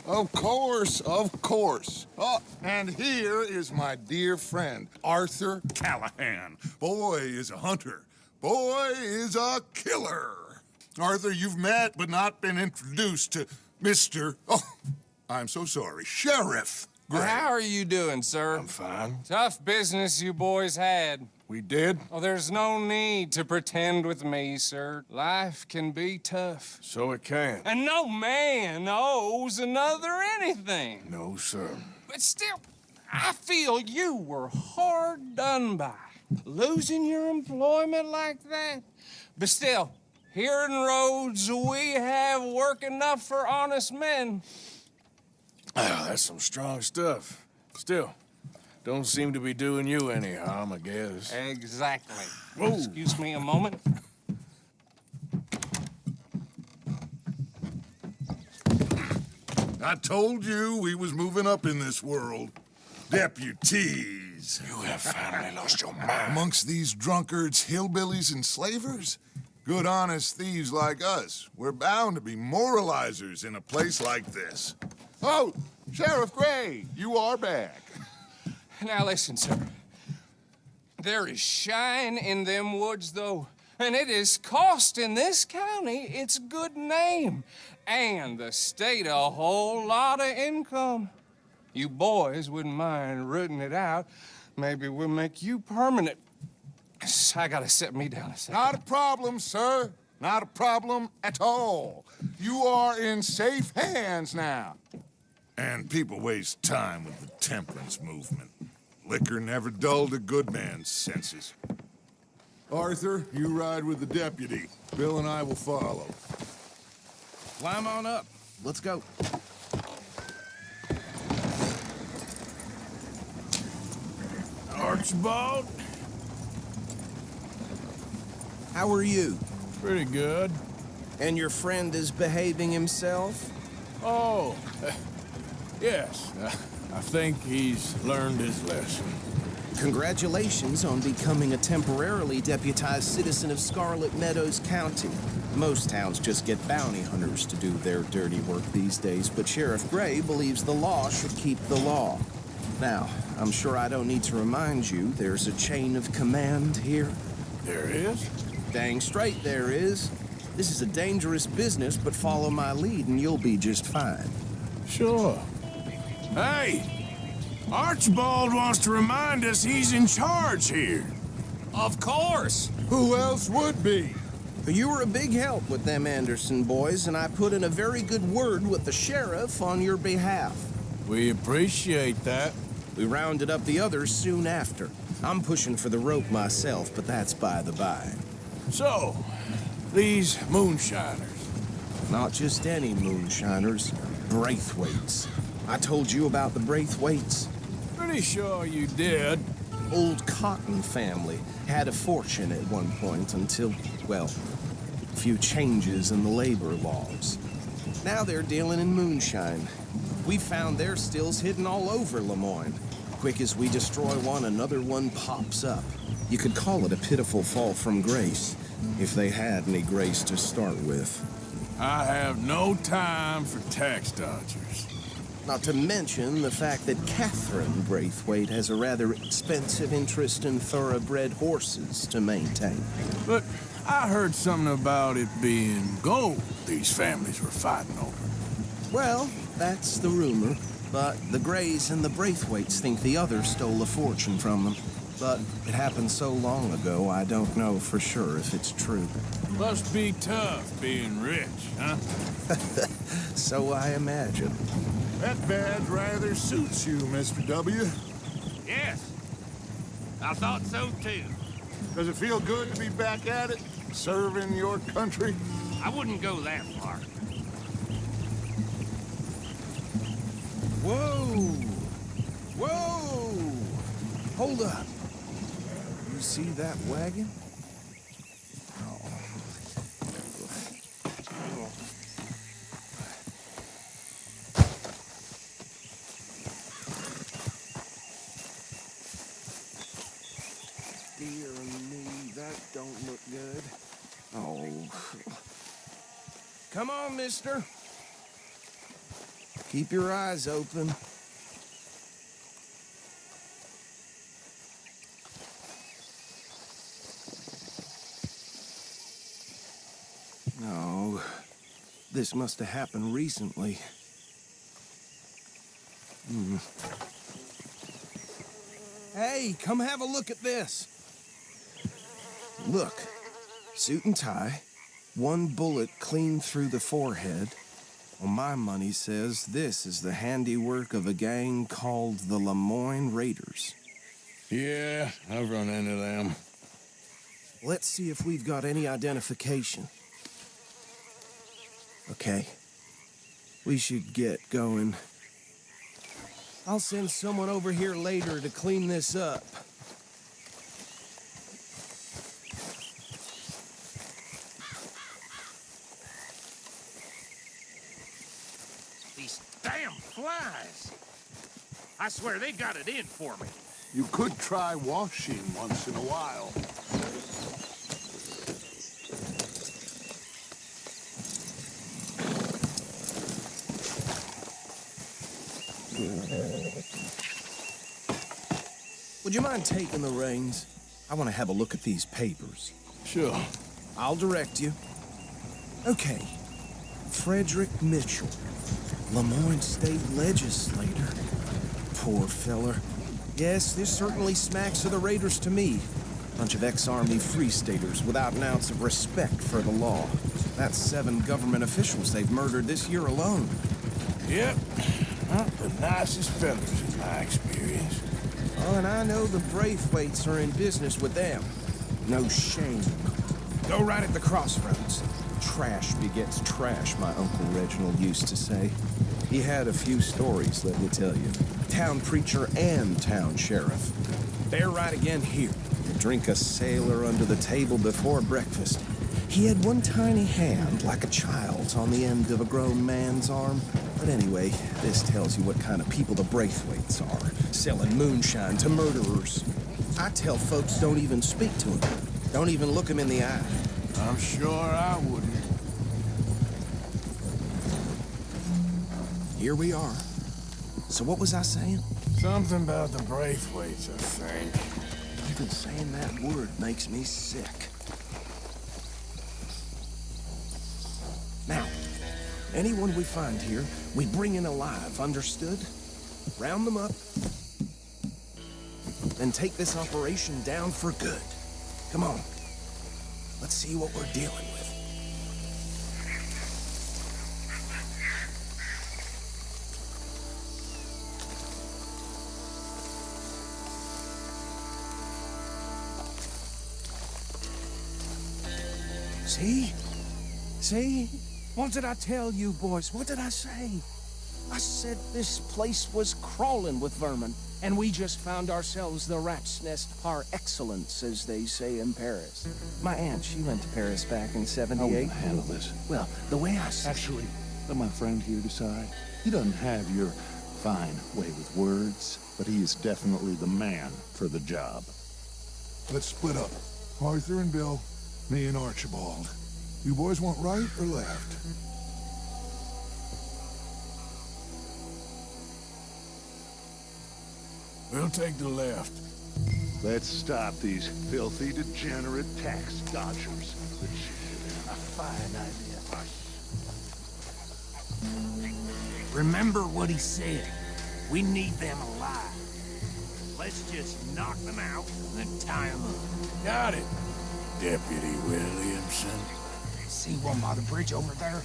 Of course, of course. Oh, and here is my dear friend, Arthur Callahan. Boy is a hunter. Boy is a killer. Arthur, you've met but not been introduced to Mr. Oh, I'm so sorry, Sheriff Gray. How are you doing, sir? I'm fine. Tough business you boys had. We did? Oh, there's no need to pretend with me, sir. Life can be tough. So it can. And no man owes another anything. No, sir. But still, I feel you were hard done by. Losing your employment like that. But still, here in Rhodes, we have work enough for honest men. Oh, that's some strong stuff. Still, don't seem to be doing you any harm, I guess. Exactly. Whoa. Excuse me a moment. I told you we was moving up in this world. Deputies. You have finally lost your mind. Amongst these drunkards, hillbillies, and slavers? Good honest thieves like us. We're bound to be moralizers in a place like this. Oh, Sheriff Gray, you are back. Now listen, sir. There is shine in them woods, though, and it is costing this county its good name and the state a whole lot of income. You boys wouldn't mind rooting it out. Maybe we'll make you permanent. I gotta set me down a second. Not a problem, sir. Not a problem at all. You are in safe hands now. And people waste time with the temperance movement. Liquor never dulled a good man's senses. Arthur, you ride with the deputy. Bill and I will follow. Climb on up. Let's go. Archibald? How are you? Pretty good. And your friend is behaving himself? Oh, yes. I think he's learned his lesson. Congratulations on becoming a temporarily deputized citizen of Scarlet Meadows County. Most towns just get bounty hunters to do their dirty work these days, but Sheriff Gray believes the law should keep the law. Now, I'm sure I don't need to remind you there's a chain of command here. There is? Dang straight there is. This is a dangerous business, but follow my lead and you'll be just fine. Sure. Hey! Archibald wants to remind us he's in charge here. Of course. Who else would be? You were a big help with them Anderson boys, and I put in a very good word with the sheriff on your behalf. We appreciate that. We rounded up the others soon after. I'm pushing for the rope myself, but that's by the by. So, these moonshiners. Not just any moonshiners, Braithwaites. I told you about the Braithwaites. Pretty sure you did. Old Cotton family had a fortune at one point until, well, a few changes in the labor laws. Now they're dealing in moonshine. We found their stills hidden all over Lemoyne. Quick as we destroy one, another one pops up. You could call it a pitiful fall from grace, if they had any grace to start with. I have no time for tax dodgers. Not to mention the fact that Catherine Braithwaite has a rather expensive interest in thoroughbred horses to maintain. But I heard something about it being gold these families were fighting over. Well, that's the rumor. But the Grays and the Braithwaites think the others stole a fortune from them. But it happened so long ago, I don't know for sure if it's true. Must be tough being rich, huh? So I imagine. That badge rather suits you, Mr. W. Yes, I thought so too. Does it feel good to be back at it, serving your country? I wouldn't go that far. Whoa! Whoa! Hold up. You see that wagon? Dear me, that don't look good. Oh. Come on, mister. Keep your eyes open. No, this must have happened recently. Hey, come have a look at this. Look, suit and tie, one bullet clean through the forehead. Well, my money says this is the handiwork of a gang called the Lemoyne Raiders. Yeah, I've run into them. Let's see if we've got any identification. Okay. We should get going. I'll send someone over here later to clean this up. These damn flies. I swear they got it in for me. You could try washing once in a while. Would you mind taking the reins? I want to have a look at these papers. Sure. I'll direct you. Okay. Frederick Mitchell, Lemoyne State Legislator. Poor feller. Yes, this certainly smacks of the Raiders to me. Bunch of ex-Army Free Staters without an ounce of respect for the law. That's 7 government officials they've murdered this year alone. Yep. Not the nicest fellas in my experience. Oh, and I know the Braithwaites are in business with them. No shame. Go right at the crossroads. Trash begets trash, my Uncle Reginald used to say. He had a few stories, let me tell you. Town preacher and town sheriff. They're right again here. Drink a sailor under the table before breakfast. He had one tiny hand, like a child's, on the end of a grown man's arm. But anyway, this tells you what kind of people the Braithwaites are, selling moonshine to murderers. I tell folks don't even speak to them. Don't even look them in the eye. I'm sure I wouldn't. Here we are. So what was I saying? Something about the Braithwaites, I think. Even saying that word makes me sick. Now, anyone we find here, we bring in alive, understood? Round them up, then take this operation down for good. Come on, let's see what we're dealing with. See? See? What did I tell you, boys? What did I say? I said this place was crawling with vermin, and we just found ourselves the rat's nest par excellence, as they say in Paris. My aunt, she went to Paris back in I '78. won't handle this. Well, the way I see Actually, let my friend here decide. He doesn't have your fine way with words, but he is definitely the man for the job. Let's split up. Arthur and Bill, me and Archibald. You boys want right or left? We'll take the left. Let's stop these filthy, degenerate tax dodgers. A fine idea. Remember what he said. We need them alive. Let's just knock them out and then tie them up. Got it, Deputy Williamson. See one by the bridge over there?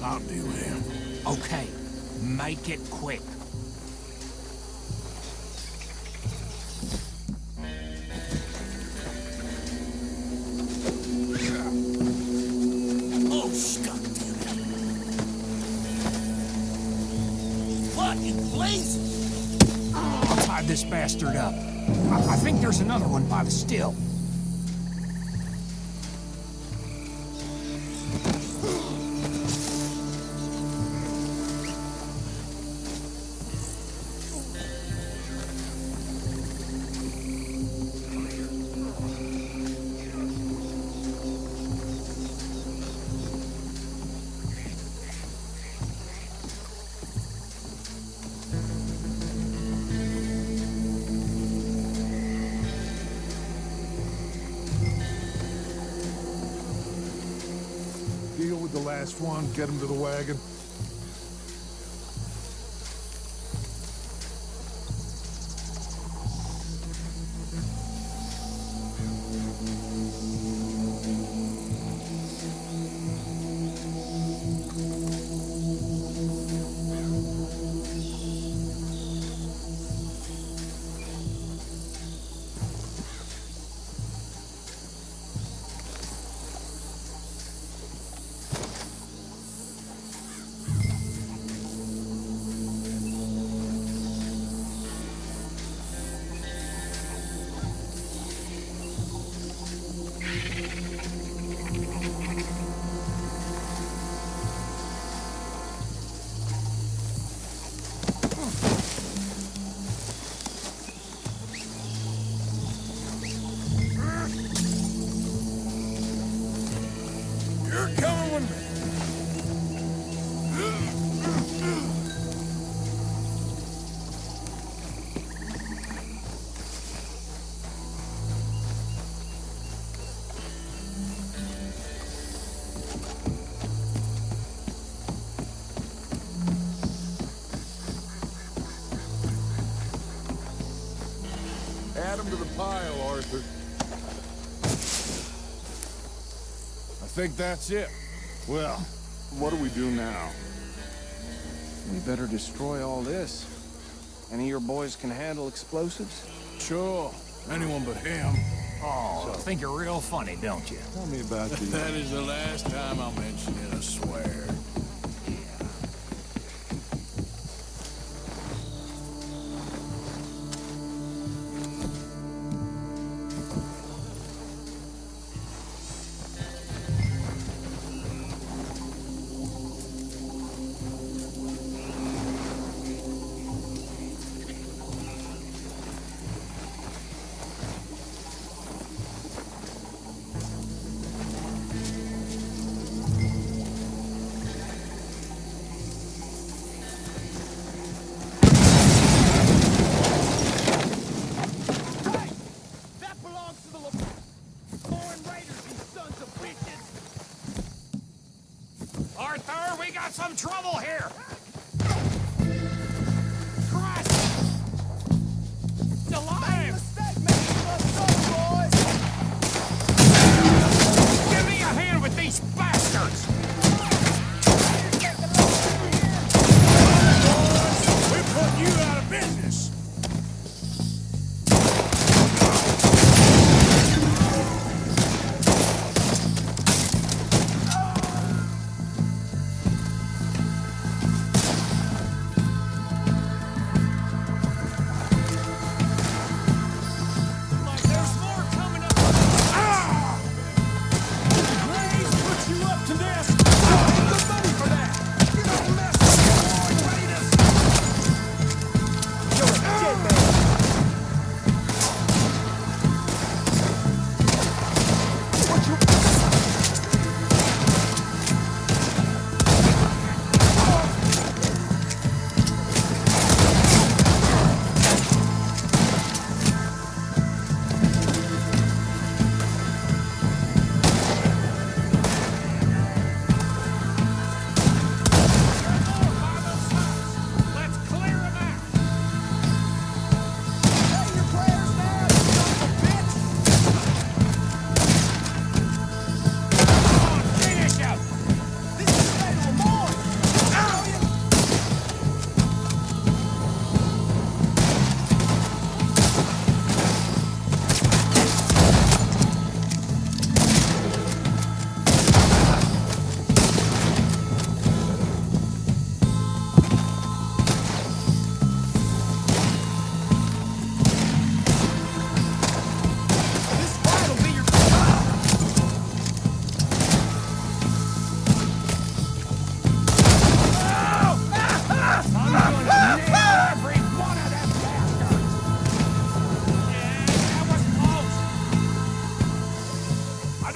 I'll deal with him. Okay, make it quick. Oh, Scott. in places. I'll tie this bastard up. I think there's another one by the still. Deal with the last one, get him to the wagon. You're coming with me. Add him to the pile, Arthur. I think that's it. Well, what do we do now? We better destroy all this. Any of your boys can handle explosives? Sure. Anyone but him. Oh, you think you're real funny, don't you? Tell me about the... That is the last time I'll mention it, I swear. That belongs to the foreign raiders, you sons of bitches! Arthur, we got some trouble here! Christ! It's alive! Give me a hand with these bastards! We're putting you out of business.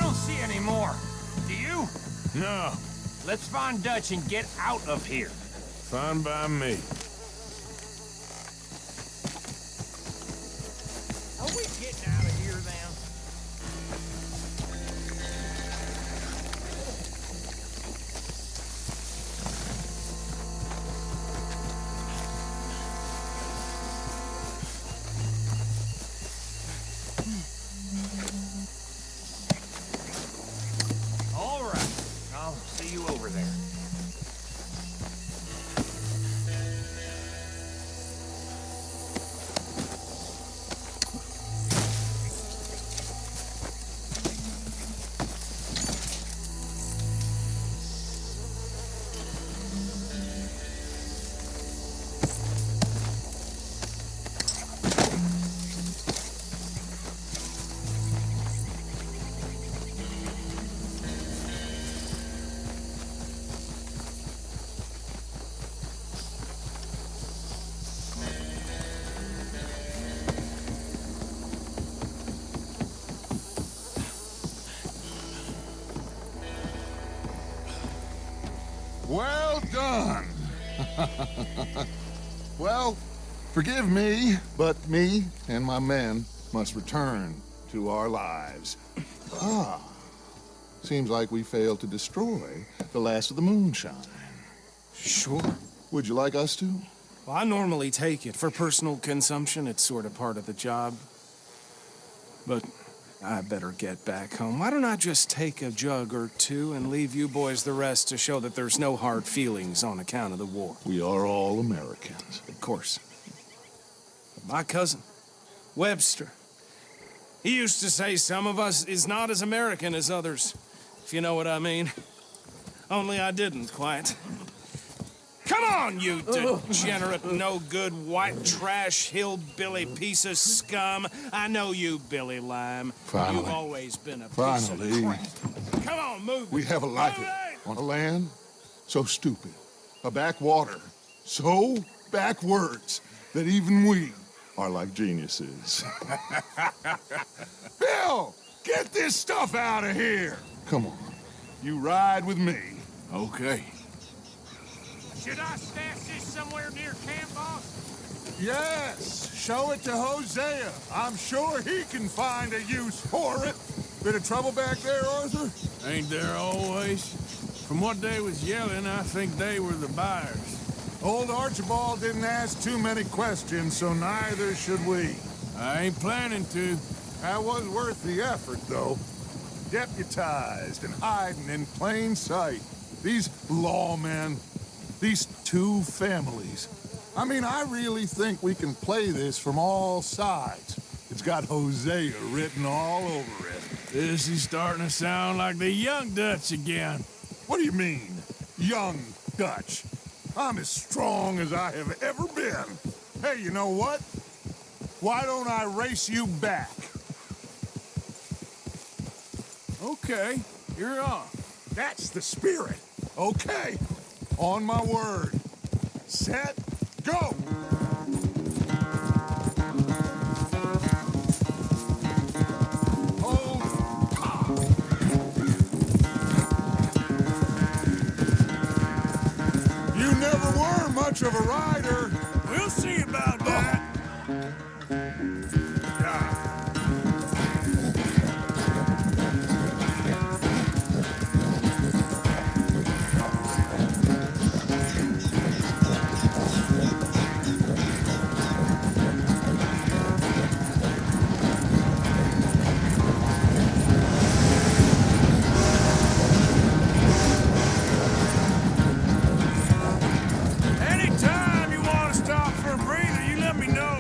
don't see any more. Do you? No, Let's find Dutch and get out of here. fine by me. Are we getting out of here then? All right. I'll see you over there. Well done. Well, forgive me, but me and my men must return to our lives. Ah, seems like we failed to destroy the last of the moonshine. Sure. Would you like us to? Well, I normally take it. For personal consumption, it's sort of part of the job. But I better get back home. Why don't I just take a jug or two and leave you boys the rest to show that there's no hard feelings on account of the war? We are all Americans. Of course. But my cousin, Webster, he used to say some of us is not as American as others, if you know what I mean. Only I didn't quite. Come on, you degenerate, no-good, white trash, hillbilly piece of scum. I know you, Billy Lime. Finally. You've always been a piece Finally. of crap. Come on, move We it. have a life Move it. on a land so stupid, a backwater so backwards that even we are like geniuses. Bill, get this stuff out of here. Come on, you ride with me. Okay. Should I stash this somewhere near camp, boss? Yes, show it to Hosea. I'm sure he can find a use for it. Bit of trouble back there, Arthur? Ain't there always? From what they was yelling, I think they were the buyers. Old Archibald didn't ask too many questions, so neither should we. I ain't planning to. That was worth the effort, though. Deputized and hiding in plain sight. These lawmen, these two families. I mean, I really think we can play this from all sides. It's got Hosea written all over it. This is starting to sound like the young Dutch again. What do you mean, young Dutch? I'm as strong as I have ever been. Hey, you know what? Why don't I race you back? Okay, you're on. That's the spirit. Okay, on my word. Set, go! Hold, ha! You never were much of a rider. We'll see about that. Anytime you want to stop for a breather, you let me know.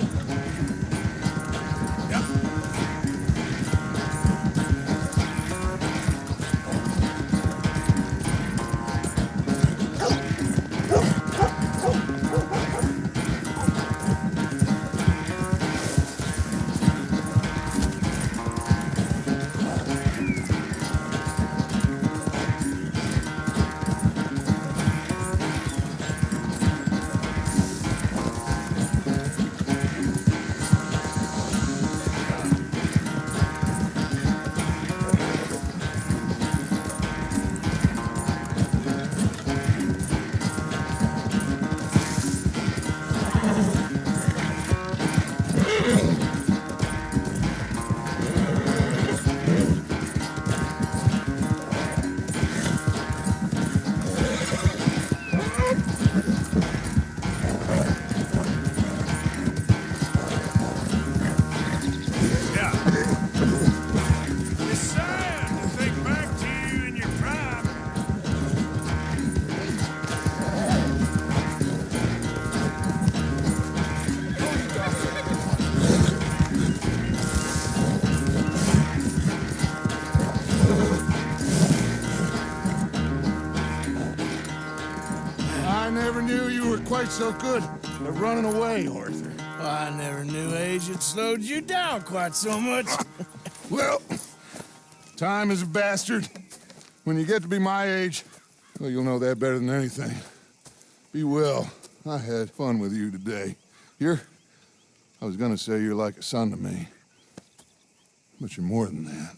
quite so good at running away, Arthur. Well, I never knew age had slowed you down quite so much. Well, time is a bastard. When you get to be my age, well, you'll know that better than anything. Be well. I had fun with you today. I was gonna say you're like a son to me, but you're more than that.